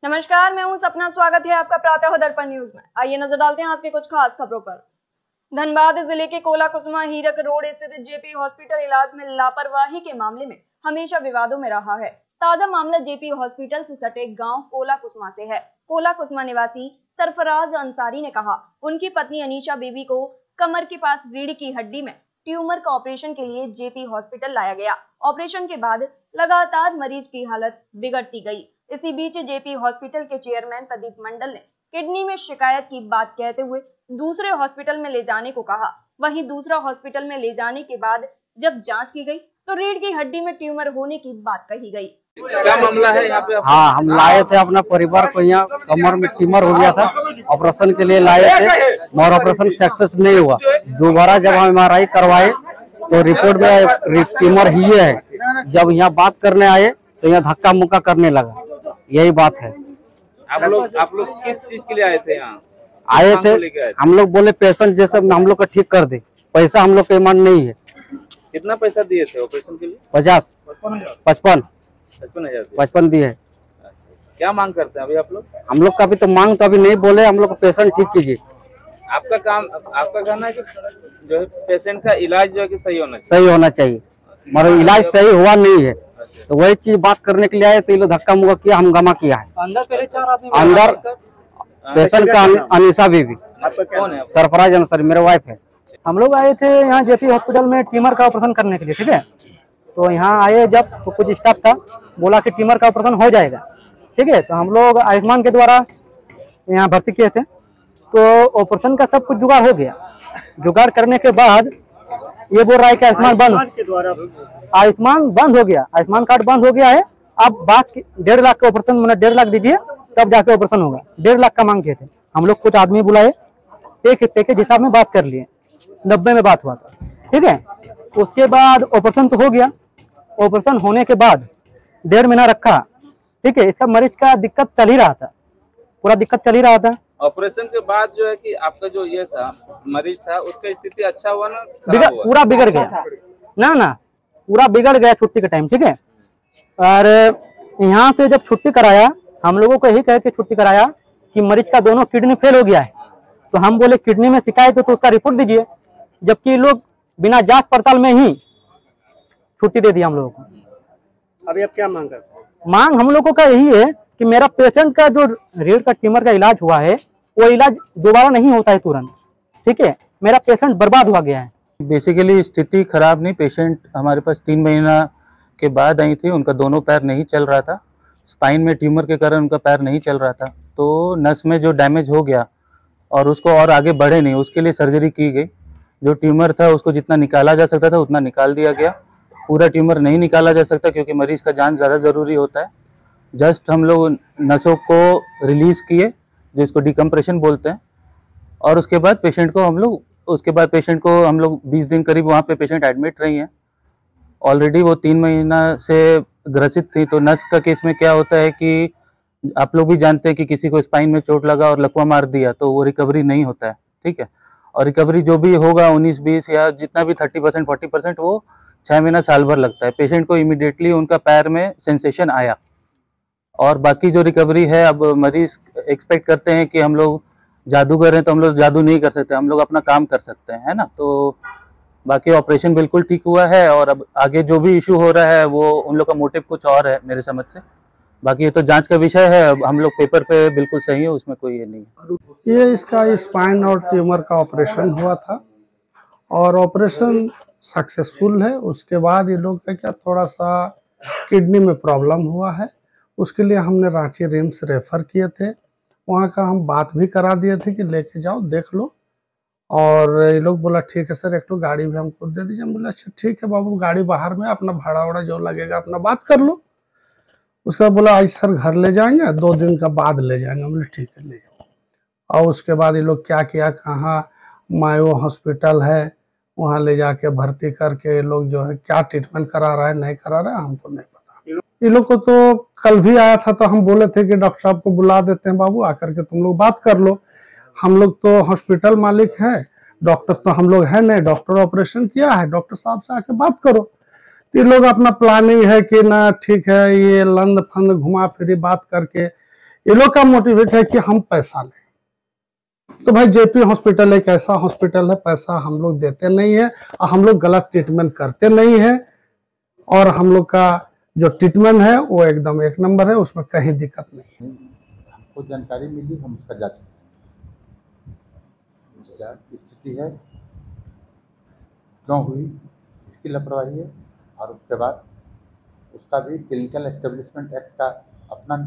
नमस्कार, मैं हूं सपना। स्वागत है आपका प्रातः दर्पण न्यूज में। आइए नजर डालते हैं आज के कुछ खास खबरों पर। धनबाद जिले के कोला कुसुमा हीरक रोड स्थित जेपी हॉस्पिटल इलाज में लापरवाही के मामले में हमेशा विवादों में रहा है। ताजा मामला जेपी हॉस्पिटल से सटे गांव कोला कुसुमा से है। कोला कुसुमा निवासी सरफराज अंसारी ने कहा, उनकी पत्नी अनीशा बीबी को कमर के पास रीढ़ की हड्डी में ट्यूमर का ऑपरेशन के लिए जेपी हॉस्पिटल लाया गया। ऑपरेशन के बाद लगातार मरीज की हालत बिगड़ती गई। इसी बीच जेपी हॉस्पिटल के चेयरमैन प्रदीप मंडल ने किडनी में शिकायत की बात कहते हुए दूसरे हॉस्पिटल में ले जाने को कहा। वहीं दूसरा हॉस्पिटल में ले जाने के बाद जब जांच की गई तो रीढ़ की हड्डी में ट्यूमर होने की बात कही गई। क्या मामला है यहाँ पे? हाँ, हम लाए थे अपना परिवार को, यहाँ कमर में ट्यूमर हो गया था, ऑपरेशन के लिए लाए थे और ऑपरेशन सक्सेस नहीं हुआ। दोबारा जब हम MRI करवाए तो रिपोर्ट में ट्यूमर ही है। जब यहाँ बात करने आए तो यहाँ धक्का मुक्का करने लगा। यही बात है। आप लोग किस चीज के लिए आए थे यहाँ? आए थे, हम लोग बोले पेशेंट जैसे हम लोग का ठीक कर दे। पैसा हम लोग के ईमान नहीं है। कितना पैसा दिए थे ऑपरेशन के लिए? 55 दिए है। क्या मांग करते हैं अभी आप लोग? हम लोग का भी तो मांग तो अभी नहीं बोले। हम लोग को पेशेंट ठीक कीजिए। आपका कहना है कि जो है पेशेंट का इलाज जो है कि सही होना चाहिए। मगर इलाज सही हुआ नहीं है, तो वही चीज बात करने के लिए आए तो ये लोग धक्का मुक्का किया, हंगामा किया है। अंदर पहले 4 आदमी अंदर पेशेंट का अनीशा बीबी, कौन है? सरफराज अंसारी मेरे वाइफ है। हम लोग आए थे यहाँ जेपी हॉस्पिटल में ट्यूमर का ऑपरेशन करने के लिए, ठीक है। तो यहाँ आए जब तो कुछ स्टाफ था, बोला कि ट्यूमर का ऑपरेशन हो जाएगा, ठीक है। तो हम लोग आयुष्मान के द्वारा यहाँ भर्ती किए थे। तो ऑपरेशन का सब कुछ जुगाड़ हो गया। जुगाड़ करने के बाद ये बोल रहा है कि आयुष्मान बंद हो गया, आयुष्मान कार्ड बंद हो गया है। अब बाकी 1.5 लाख का ऑपरेशन, मतलब 1.5 लाख दीजिए तब जाके ऑपरेशन होगा। 1.5 लाख का मांग किए थे हम लोग। कुछ आदमी बुलाए, एक पैकेज हिसाब में बात कर लिए, 90 में बात हुआ था, ठीक है। उसके बाद ऑपरेशन तो हो गया। ऑपरेशन होने के बाद 1.5 महीना रखा, ठीक है। इसका मरीज का दिक्कत चल ही रहा था, पूरा दिक्कत चल ही रहा था। ऑपरेशन के बाद जो है कि आपका जो ये था मरीज था, उसका स्थिति अच्छा हुआ ना? पूरा बिगड़ गया ना, पूरा बिगड़ गया छुट्टी के टाइम, ठीक है। और यहाँ से जब छुट्टी कराया, हम लोगों को यही कह के छुट्टी कराया कि मरीज का दोनों किडनी फेल हो गया है। तो हम बोले किडनी में शिकायत है तो उसका रिपोर्ट दीजिए, जबकि लोग बिना जांच पड़ताल में ही छुट्टी दे दी हम लोगों को। अभी आप क्या मांग करते हैं? मांग हम लोगों का यही है कि मेरा पेशेंट का जो रीढ़ का ट्यूमर का इलाज हुआ है वो इलाज दोबारा नहीं होता है तुरंत, ठीक है। मेरा पेशेंट बर्बाद हुआ गया है। बेसिकली स्थिति खराब नहीं, पेशेंट हमारे पास 3 महीना के बाद आई थी। उनका दोनों पैर नहीं चल रहा था, स्पाइन में ट्यूमर के कारण उनका पैर नहीं चल रहा था। तो नस में जो डैमेज हो गया और उसको और आगे बढ़े नहीं, उसके लिए सर्जरी की गई। जो ट्यूमर था उसको जितना निकाला जा सकता था उतना निकाल दिया गया। पूरा ट्यूमर नहीं निकाला जा सकता क्योंकि मरीज का जान ज़्यादा ज़रूरी होता है। जस्ट हम लोग नसों को रिलीज़ किए, जिसको डिकम्प्रेशन बोलते हैं। और उसके बाद पेशेंट को हम लोग 20 दिन करीब वहाँ पे पेशेंट एडमिट रही हैं। ऑलरेडी वो 3 महीना से ग्रसित थी। तो नस का केस में क्या होता है कि आप लोग भी जानते हैं कि किसी को स्पाइन में चोट लगा और लकवा मार दिया तो वो रिकवरी नहीं होता है, ठीक है। और रिकवरी जो भी होगा 19-20 या जितना भी 30% 40% वो 6 महीना साल भर लगता है। पेशेंट को इमीडिएटली उनका पैर में सेंसेशन आया। और बाकी जो रिकवरी है, अब मरीज एक्सपेक्ट करते हैं कि हम लोग जादूगर हैं तो हम लोग जादू नहीं कर सकते, हम लोग अपना काम कर सकते हैं, है ना। तो बाकी ऑपरेशन बिल्कुल ठीक हुआ है। और अब आगे जो भी इशू हो रहा है वो उन लोग का मोटिव कुछ और है मेरे समझ से। बाकी ये तो जांच का विषय है। अब हम लोग पेपर पे बिल्कुल सही है, उसमें कोई ये नहीं है। ये इसका स्पाइन और ट्यूमर का ऑपरेशन हुआ था और ऑपरेशन सक्सेसफुल है। उसके बाद ये लोग का क्या थोड़ा सा किडनी में प्रॉब्लम हुआ है, उसके लिए हमने रांची रिम्स रेफर किए थे। वहाँ का हम बात भी करा दिए थे कि लेके जाओ देख लो। और ये लोग बोला ठीक है सर, एक तो गाड़ी भी हमको दे दीजिए। हम बोला अच्छा ठीक है बाबू, गाड़ी बाहर में, अपना भाड़ा वाड़ा जो लगेगा अपना बात कर लो। उसके बाद बोला आज सर घर ले जाएंगे, 2 दिन का बाद ले जाएंगे। हम बोले ठीक है ले जाओ। और उसके बाद ये लोग क्या किया, कहाँ मायो हॉस्पिटल है वहाँ ले जाके भर्ती करके ये लोग जो है क्या ट्रीटमेंट करा रहा है नहीं करा रहा है हमको नहीं पता। ये लोग को तो कल भी आया था तो हम बोले थे कि डॉक्टर साहब को बुला देते हैं बाबू, आकर के तुम लोग बात कर लो। हम लोग तो हॉस्पिटल मालिक है, डॉक्टर तो हम लोग है नहीं। डॉक्टर ऑपरेशन किया है, डॉक्टर साहब से आके बात करो। तो ये लोग अपना प्लानिंग है कि ना ठीक है, ये लंद फंद घुमा फिरी बात करके ये लोग का मोटिवेट है कि हम पैसा लें। तो भाई जेपी हॉस्पिटल एक ऐसा हॉस्पिटल है, पैसा हम लोग देते नहीं है और हम लोग गलत ट्रीटमेंट करते नहीं है, और हम लोग का जो ट्रीटमेंट है वो एकदम एक नंबर है, उसमें कहीं दिक्कत नहीं है। हमको जानकारी मिली, हम उसका जांच करेंगे क्या स्थिति है, क्यों हुई, इसकी लापरवाही है, और उसके बाद उसका भी क्लिनिकल एस्टेब्लिशमेंट एक्ट का अपना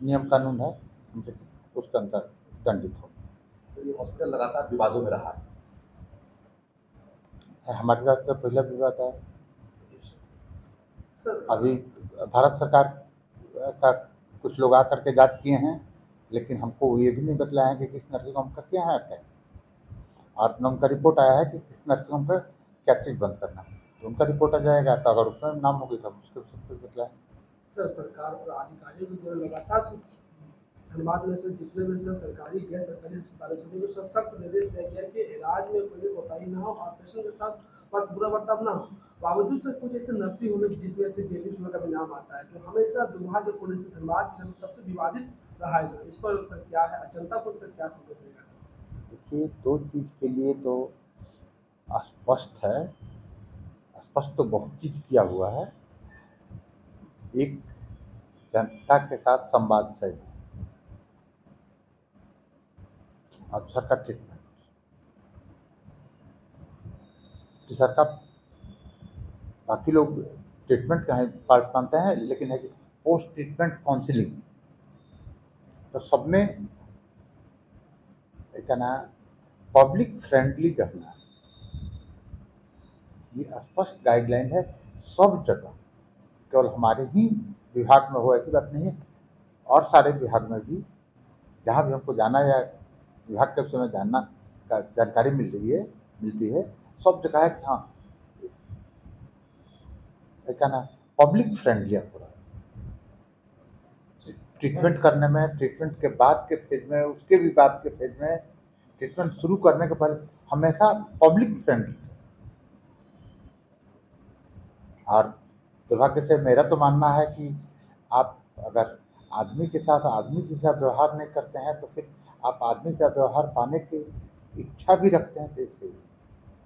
नियम कानून है, हमसे उसके अंदर दंडित हो। ये हॉस्पिटल लगातार विवादों में रहा है। हमारे पास तो पहला विवाद है। अभी भारत सरकार का कुछ लोग आकर के जांच किए हैं, लेकिन हमको ये भी नहीं बतलाया है कि किस नर्सिंग होम का क्या है, और न उनका रिपोर्ट आया है कि किस नर्सिंग होम का क्या चीज़ बंद करना है। तो उनका रिपोर्ट आ जाएगा, तो अगर उसमें नाम होगी तो हम उसके सब कुछ बतलाएं। सर सरकार और अधिकारियों की जो लगातार धनबाद में से जितने भी सर सरकारी गैर सरकारी अस्पताल सभी को सख्त निर्देश दिया गया कि इलाज में कोई कोताही ना हो, ऑपरेशन के साथ बुरा बर्ताव ना हो। बावजूद से कुछ ऐसे नर्सिंग होम जिसमें से जेपी का भी नाम आता है, जो हमेशा दुर्भाग्यपूर्ण से धनबाद जिले में सबसे विवादित रहा है। सर इस पर सर क्या है, जनता को सर क्या संदेश रहेगा? सर देखिए, दो चीज़ के लिए तो स्पष्ट है, स्पष्ट तो बहुत चीज़ किया हुआ है। एक जनता के साथ संवाद शैली और सर का ट्रीटमेंट, सर का बाकी लोग ट्रीटमेंट का पार्ट मानते हैं, लेकिन है कि पोस्ट ट्रीटमेंट काउंसलिंग, तो सब में एक ना पब्लिक फ्रेंडली रहना, ये स्पष्ट गाइडलाइन है सब जगह। केवल हमारे ही विभाग में हो ऐसी बात नहीं है, और सारे विभाग में भी जहाँ भी हमको जाना या विभाग के विषय में जानना का जानकारी मिलती है, सब जगह है कि हाँ एक ना पब्लिक फ्रेंडली पूरा ट्रीटमेंट करने में, ट्रीटमेंट के बाद के फेज में, उसके भी बाद के फेज में, ट्रीटमेंट शुरू करने के पहले हमेशा पब्लिक फ्रेंडली। और दुर्भाग्य से मेरा तो मानना है कि आप अगर आदमी के साथ आदमी जैसा व्यवहार नहीं करते हैं, तो फिर आप आदमी से व्यवहार पाने की इच्छा भी रखते हैं तो इसे